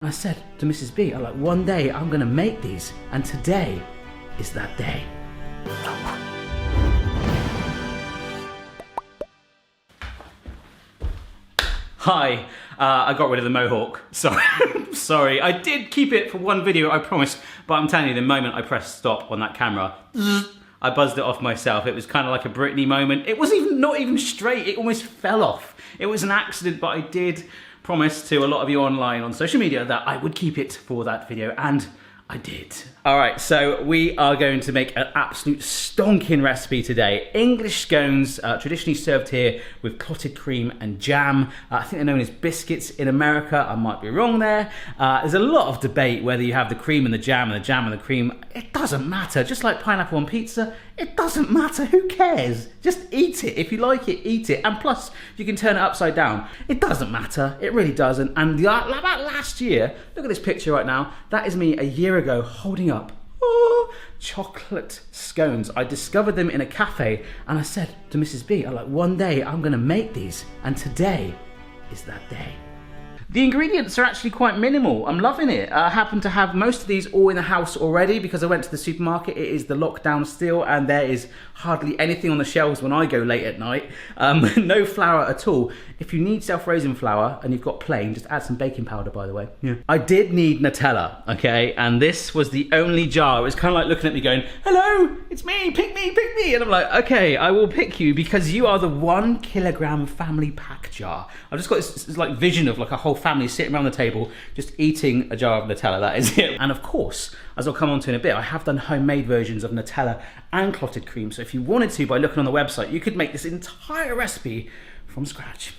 I said to Mrs. B, I'm like, one day I'm gonna make these, and today is that day. Hi, I got rid of the mohawk. Sorry, sorry. I did keep it for one video, I promised, but I'm telling you, the moment I pressed stop on that camera, I buzzed it off myself. It was kind of like a Britney moment. It was not even straight, it almost fell off. It was an accident, but I did promise to a lot of you online on social media that I would keep it for that video, and I did. All right, so we are going to make an absolute stonking recipe today. English scones, traditionally served here with clotted cream and jam. I think they're known as biscuits in America. I might be wrong there. There's a lot of debate whether you have the cream and the jam and the jam and the cream. It doesn't matter. Just like pineapple on pizza, it doesn't matter. Who cares? Just eat it. If you like it, eat it. And plus, you can turn it upside down. It doesn't matter. It really doesn't. And about last year, look at this picture right now. That is me a year ago holding up chocolate scones. I discovered them in a cafe and I said to Mrs. B, I'm like, one day I'm gonna make these, and today is that day. The ingredients are actually quite minimal. I'm loving it. I happen to have most of these all in the house already because I went to the supermarket. It is the lockdown still, and there is hardly anything on the shelves when I go late at night. No flour at all. If you need self-raising flour and you've got plain, just add some baking powder, by the way. Yeah. I did need Nutella, okay? And this was the only jar. It was kind of like looking at me going, hello, it's me, pick me, pick me. And I'm like, okay, I will pick you because you are the 1 kilogram family pack jar. I've just got this like vision of like a whole family sitting around the table just eating a jar of Nutella. That is it. And of course, as I'll come on to in a bit, I have done homemade versions of Nutella and clotted cream. So if you wanted to, by looking on the website, you could make this entire recipe from scratch.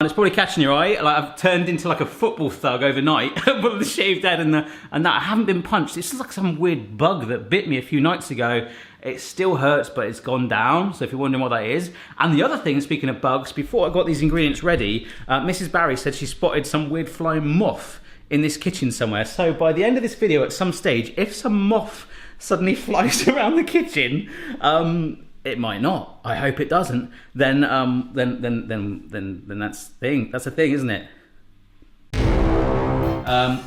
And it's probably catching your eye, like I've turned into like a football thug overnight with the shaved head and that. I haven't been punched. This is like some weird bug that bit me a few nights ago. It still hurts, but it's gone down. So if you're wondering what that is. And the other thing, speaking of bugs, before I got these ingredients ready, Mrs. Barry said she spotted some weird flying moth in this kitchen somewhere. So by the end of this video, at some stage, if some moth suddenly flies around the kitchen, it might not. I hope it doesn't. Then that's the thing. That's a thing, isn't it?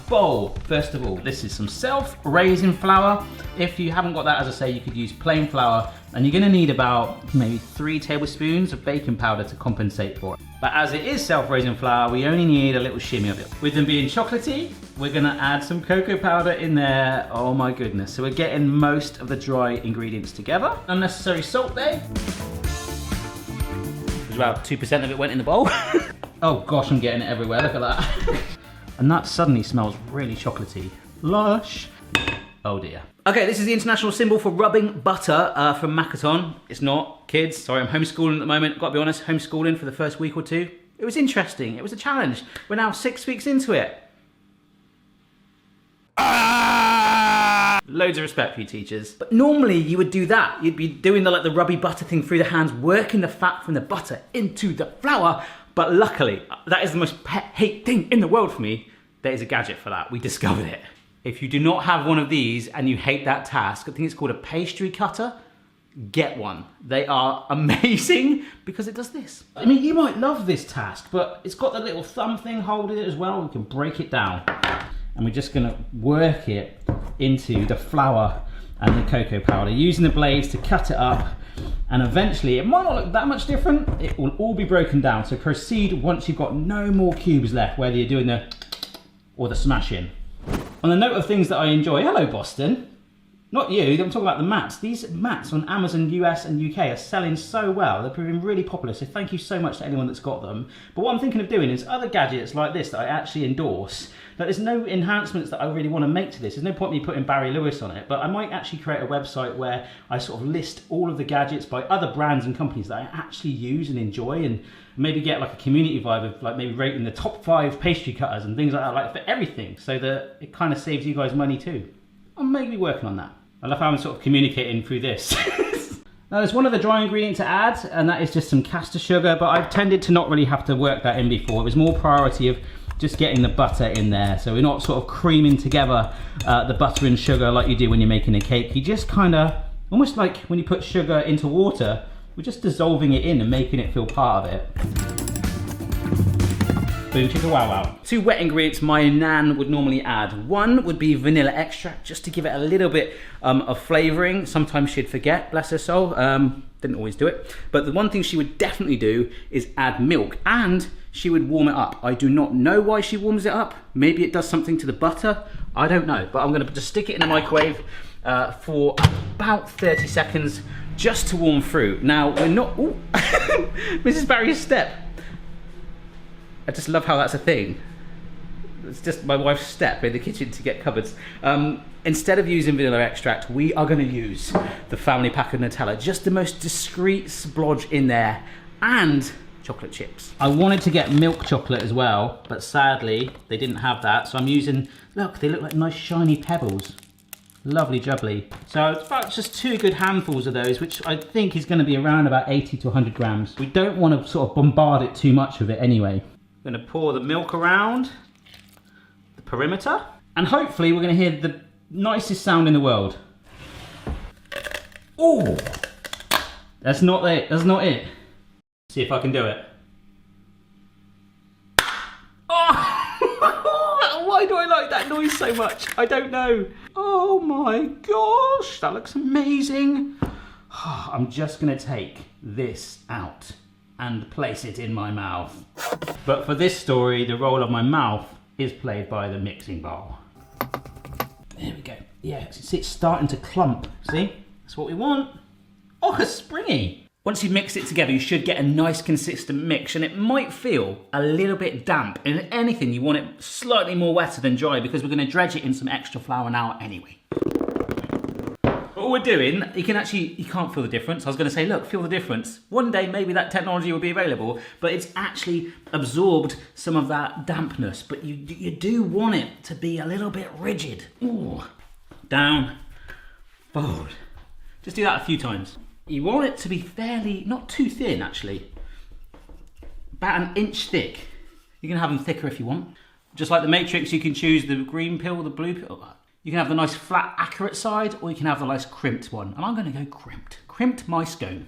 Bowl. First of all, this is some self-raising flour. If you haven't got that, as I say, you could use plain flour, and you're going to need about maybe 3 tablespoons of baking powder to compensate for it. But as it is self-raising flour, we only need a little shimmy of it. With them being chocolatey, we're going to add some cocoa powder in there. Oh my goodness. So we're getting most of the dry ingredients together. Unnecessary salt there. There's about 2% of it went in the bowl. Oh gosh, I'm getting it everywhere. Look at that. And that suddenly smells really chocolatey. Lush. Oh dear. Okay, this is the international symbol for rubbing butter from Makaton. It's not, kids. Sorry, I'm homeschooling at the moment. Got to be honest, homeschooling for the first week or two. It was interesting. It was a challenge. We're now 6 weeks into it. Loads of respect for you teachers. But normally you would do that. You'd be doing the rubby butter thing through the hands, working the fat from the butter into the flour. But luckily, that is the most hate thing in the world for me. There is a gadget for that. We discovered it. If you do not have one of these and you hate that task, I think it's called a pastry cutter, get one. They are amazing because it does this. I mean, you might love this task, but it's got the little thumb thing holding it as well. We can break it down. And we're just gonna work it into the flour and the cocoa powder, using the blades to cut it up. And eventually, it might not look that much different. It will all be broken down. So proceed once you've got no more cubes left, whether you're doing the or the smashing. On the note of things that I enjoy, hello Boston. Not you, I'm talking about the mats. These mats on Amazon US and UK are selling so well. They're proving really popular, so thank you so much to anyone that's got them. But what I'm thinking of doing is other gadgets like this that I actually endorse, but there's no enhancements that I really want to make to this. There's no point in me putting Barry Lewis on it, but I might actually create a website where I sort of list all of the gadgets by other brands and companies that I actually use and enjoy, and maybe get like a community vibe of like maybe rating the top 5 pastry cutters and things like that, like for everything, so that it kind of saves you guys money too. I'm maybe working on that. I love how I'm sort of communicating through this. Now there's one other dry ingredient to add, and that is just some caster sugar, but I've tended to not really have to work that in before. It was more priority of just getting the butter in there. So we're not sort of creaming together the butter and sugar like you do when you're making a cake. You just kind of, almost like when you put sugar into water, we're just dissolving it in and making it feel part of it. Boom chicka wow wow. 2 wet ingredients my nan would normally add. One would be vanilla extract, just to give it a little bit of flavouring. Sometimes she'd forget, bless her soul. Didn't always do it. But the one thing she would definitely do is add milk, and she would warm it up. I do not know why she warms it up. Maybe it does something to the butter. I don't know. But I'm going to just stick it in the microwave for about 30 seconds just to warm through. Now, we're not... Ooh. Mrs. Barry's step. I just love how that's a thing. It's just my wife's step in the kitchen to get cupboards. Instead of using vanilla extract, we are going to use the family pack of Nutella. Just the most discreet splodge in there, and chocolate chips. I wanted to get milk chocolate as well, but sadly they didn't have that. So I'm using, look, they look like nice shiny pebbles. Lovely jubbly. So it's about just 2 good handfuls of those, which I think is going to be around about 80 to 100 grams. We don't want to sort of bombard it too much with it anyway. I'm going to pour the milk around the perimeter, and hopefully we're going to hear the nicest sound in the world. Oh, that's not it. That's not it. See if I can do it. Oh, why do I like that noise so much? I don't know. Oh my gosh, that looks amazing. I'm just going to take this out and place it in my mouth. But for this story, the role of my mouth is played by the mixing bowl. There we go. Yeah, see, it's starting to clump. See? That's what we want. Oh, it's springy. Once you mix it together, you should get a nice consistent mix, and it might feel a little bit damp. And if anything, you want it slightly more wetter than dry, because we're going to dredge it in some extra flour now anyway. What we're doing, you can't feel the difference. I was going to say, look, feel the difference. One day, maybe that technology will be available, but it's actually absorbed some of that dampness. But you do want it to be a little bit rigid. Ooh. Down, forward. Just do that a few times. You want it to be fairly, not too thin actually, about an inch thick. You can have them thicker if you want. Just like the Matrix, you can choose the green pill, the blue pill. You can have the nice flat, accurate side, or you can have the nice crimped one. And I'm going to go crimped. Crimped my scone.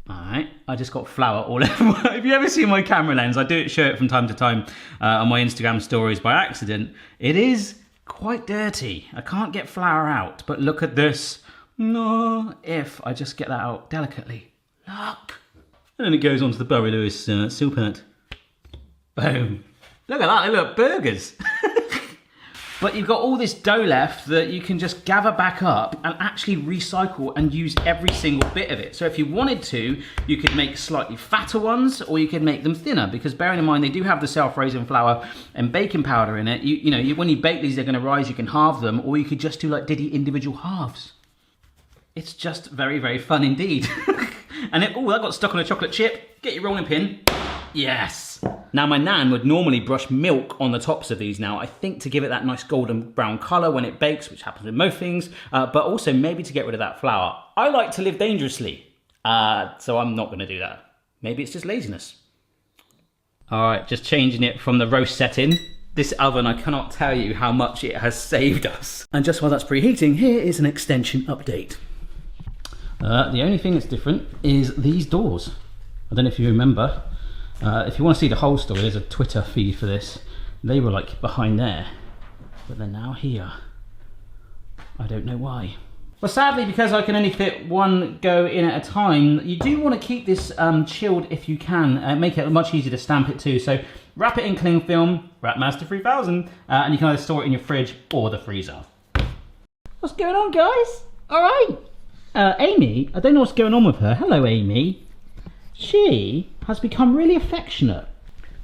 Alright, I just got flour all over. If you ever see my camera lens, I do show it from time to time on my Instagram stories by accident. It is quite dirty. I can't get flour out, but look at this. No, if I just get that out delicately. Look. And then it goes onto the Burry Lewis soup net. Boom. Look at that, they look like burgers. But you've got all this dough left that you can just gather back up and actually recycle and use every single bit of it. So if you wanted to, you could make slightly fatter ones, or you could make them thinner, because bearing in mind they do have the self-raising flour and baking powder in it. You know, when you bake these, they're going to rise, you can halve them, or you could just do like Diddy individual halves. It's just very, very fun indeed. And that got stuck on a chocolate chip. Get your rolling pin. Yes. Now my nan would normally brush milk on the tops of these now, I think to give it that nice golden brown colour when it bakes, which happens with most things, but also maybe to get rid of that flour. I like to live dangerously, so I'm not going to do that. Maybe it's just laziness. Alright, just changing it from the roast setting. This oven, I cannot tell you how much it has saved us. And just while that's preheating, here is an extension update. The only thing that's different is these doors. I don't know if you remember. If you want to see the whole story, there's a Twitter feed for this. They were like behind there, but they're now here. I don't know why. Well, sadly, because I can only fit one go in at a time, you do want to keep this chilled if you can. Make it much easier to stamp it too. So wrap it in cling film, Wrap Master 3000, and you can either store it in your fridge or the freezer. What's going on, guys? All right. Amy, I don't know what's going on with her. Hello, Amy. She has become really affectionate.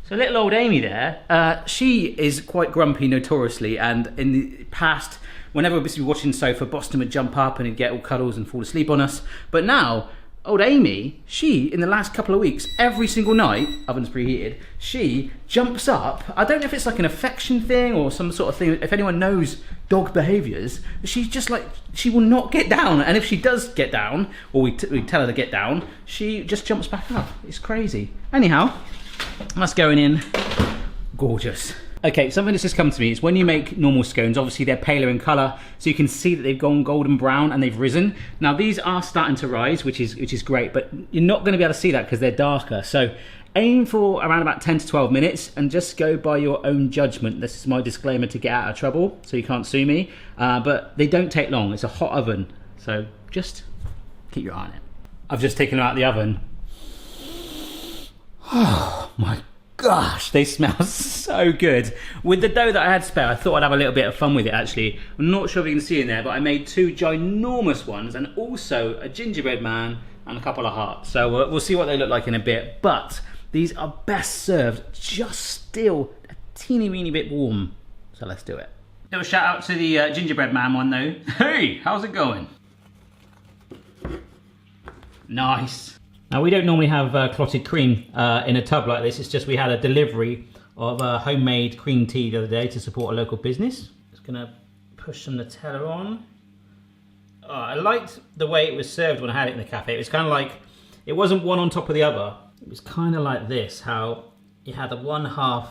So little old Amy there, she is quite grumpy notoriously, and in the past, whenever we'd be watching the sofa, Boston would jump up and he'd get all cuddles and fall asleep on us. But now, old Amy, she, in the last couple of weeks, every single night, oven's preheated, she jumps up. I don't know if it's like an affection thing or some sort of thing. If anyone knows dog behaviours, she's just like, she will not get down. And if she does get down, or we tell her to get down, she just jumps back up. It's crazy. Anyhow, that's going in. Gorgeous. Okay, something that's just come to me is when you make normal scones, obviously they're paler in colour, so you can see that they've gone golden brown and they've risen. Now these are starting to rise, which is great, but you're not going to be able to see that because they're darker. So Aim for around about 10 to 12 minutes and just go by your own judgment. This is my disclaimer to get out of trouble, so you can't sue me. But they don't take long. It's a hot oven, so just keep your eye on it. I've just taken them out of the oven. Oh my gosh, they smell so good. With the dough that I had spare, I thought I'd have a little bit of fun with it actually. I'm not sure if you can see in there, but I made 2 ginormous ones and also a gingerbread man and a couple of hearts. So we'll see what they look like in a bit, but these are best served just still a teeny weeny bit warm. So let's do it. Little shout out to the gingerbread man one though. Hey, how's it going? Nice. Now we don't normally have clotted cream in a tub like this. It's just we had a delivery of homemade cream tea the other day to support a local business. Just gonna push some Nutella on. Oh, I liked the way it was served when I had it in the cafe. It was kind of like, it wasn't one on top of the other. It was kind of like this, how you had the 1/2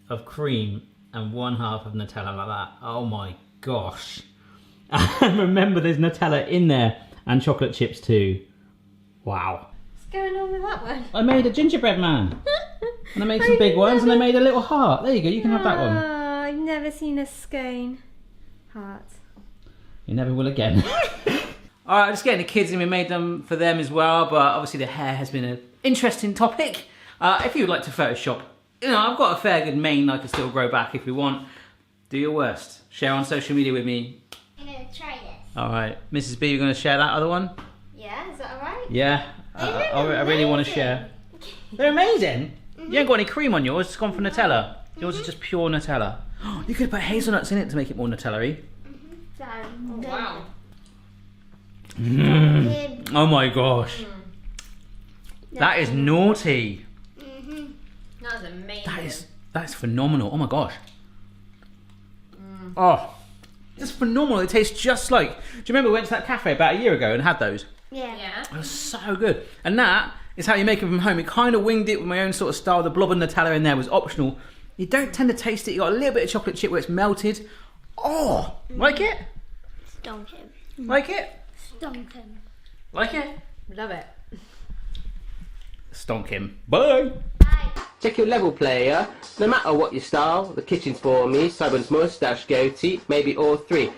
of cream and 1/2 of Nutella like that. Oh my gosh. And remember there's Nutella in there and chocolate chips too. Wow. What's going on with that one? I made a gingerbread man. And I made some big ones and I made a little heart. There you go, you can have that one. Oh, I've never seen a scone heart. You never will again. Alright, just getting the kids in, we made them for them as well, but obviously the hair has been an interesting topic. If you would like to Photoshop, you know, I've got a fair good mane I can still grow back if you want. Do your worst. Share on social media with me. I'm going to try this. Alright, Mrs. B, you're going to share that other one? Yeah, is that alright? Yeah, I really want to share. They're amazing. You ain't got any cream on yours, it's gone for Nutella. Yours is just pure Nutella. You could put hazelnuts in it to make it more Nutella-y. Oh, wow. Oh my gosh. That is naughty. That's amazing. That is phenomenal. Oh my gosh. Oh, it's phenomenal. It tastes just like. Do you remember we went to that cafe about a year ago and had those? Yeah. It was so good. And that is how you make it from home. It kind of winged it with my own sort of style. The blob of Nutella in there was optional. You don't tend to taste it. You got a little bit of chocolate chip where it's melted. Oh, like it? Stonk him. Like it? Stonk him. Like it? Love it. Stonk him. Bye. Bye. Check your level, player. No matter what your style, the kitchen's for me. Someone's moustache, goatee, maybe all 3.